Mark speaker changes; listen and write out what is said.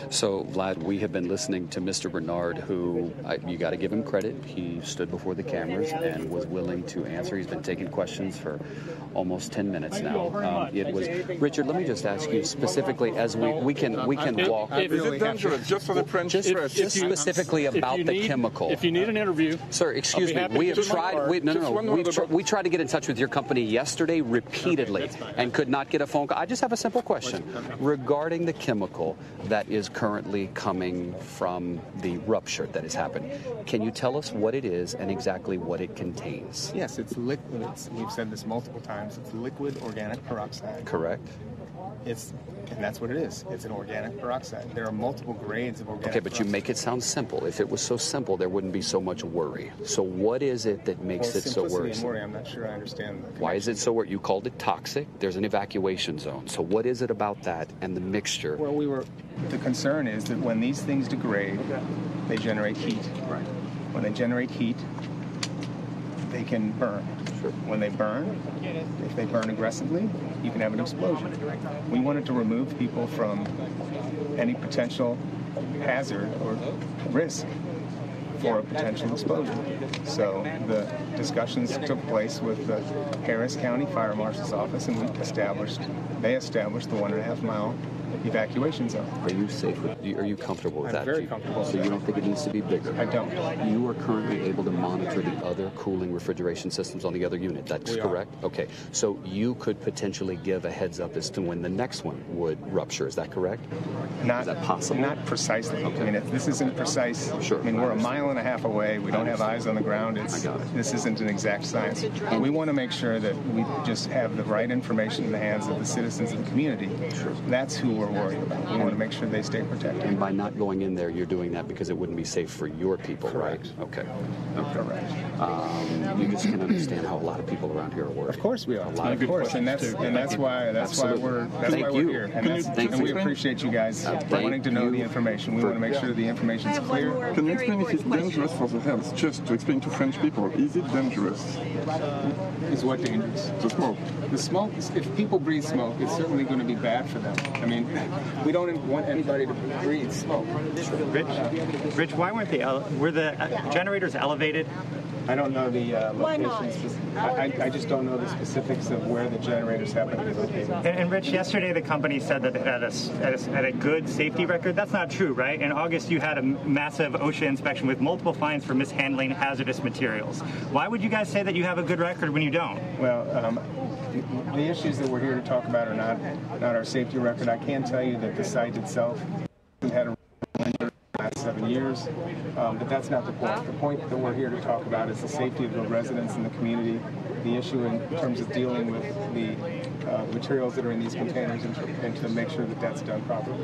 Speaker 1: So, Vlad, we have been listening to Mr. Rennard, who, you got to give him credit. He stood before the cameras and was willing to answer. He's been taking questions for almost 10 minutes now. It was Richard. Let me just ask you specifically, as we can walk.
Speaker 2: Is it dangerous? Just for the French press.
Speaker 1: Just specifically about the chemical.
Speaker 3: If you need an interview,
Speaker 1: sir, excuse me. We have tried. We tried to get in touch with your company yesterday repeatedly and could not get a phone call. I just have a simple question regarding the chemical that is currently coming from the rupture that has happened. Can you tell us what it is and exactly what it contains?
Speaker 4: Yes, it's liquid. We've said this multiple times. It's liquid organic peroxide.
Speaker 1: Correct.
Speaker 4: And that's what it is. It's an organic peroxide. There are multiple grades of organic
Speaker 1: Okay, but
Speaker 4: peroxide.
Speaker 1: you make it sound simple. If it was so simple, there wouldn't be so much worry. So what is it that makes it so worrisome?
Speaker 4: And worry, I'm not sure I understand the connection.
Speaker 1: Why is it so worrisome? You called it toxic. There's an evacuation zone. So what is it about that and the mixture?
Speaker 4: Well, the concern is that when these things degrade, they generate heat. Right. When they generate heat, they can burn. Sure. When they burn, if they burn aggressively, you can have an explosion. We wanted to remove people from any potential hazard or risk for a potential explosion. So the discussions took place with the Harris County Fire Marshal's office, and they established the 1.5 mile evacuation zone.
Speaker 1: Are you safe with? Are you comfortable with that?
Speaker 4: I'm very comfortable.
Speaker 1: So you don't think it needs to be bigger?
Speaker 4: I don't.
Speaker 1: You are currently able to monitor the other cooling refrigeration systems on the other unit. That's correct? Okay. So you could potentially give a heads up as to when the next one would rupture. Is that correct? Is that possible?
Speaker 4: Not precisely. Okay. I mean, if this isn't precise.
Speaker 1: Sure.
Speaker 4: I mean, we're 1.5 miles away. We don't have eyes on the ground. This isn't an exact science. And we want to make sure that we just have the right information in the hands of the citizens of the community.
Speaker 1: Sure.
Speaker 4: That's who we're worried about. We want to make sure they stay protected.
Speaker 1: And by not going in there, you're doing that because it wouldn't be safe for your people,
Speaker 4: Correct.
Speaker 1: right? Okay.
Speaker 4: Correct.
Speaker 1: You just can understand how a a lot of people around here are worried.
Speaker 4: Of course we are. Of course, and that's why we're here. And we appreciate you guys wanting to know the information. We want to make sure the information is clear.
Speaker 2: Can you explain if it's dangerous for the health? Just to explain to French people, is it dangerous?
Speaker 4: Is what dangerous?
Speaker 2: The smoke.
Speaker 4: The smoke. If people breathe smoke, it's certainly going to be bad for them. I mean, we don't want anybody to breathe smoke.
Speaker 5: Rich, why were the generators elevated?
Speaker 4: I don't know the locations. I just don't know the specifics of where the generators happen to be located.
Speaker 5: And Rich, yesterday the company said that it had a good safety record. That's not true, right? In August, you had a massive OSHA inspection with multiple fines for mishandling hazardous materials. Why would you guys say that you have a good record when you don't?
Speaker 4: Well, the issues that we're here to talk about are not our safety record. I can tell you that the site itself had a last 7 years, but that's not the point. The point that we're here to talk about is the safety of the residents in the community, the issue in terms of dealing with the materials that are in these containers, and to make sure that that's done properly.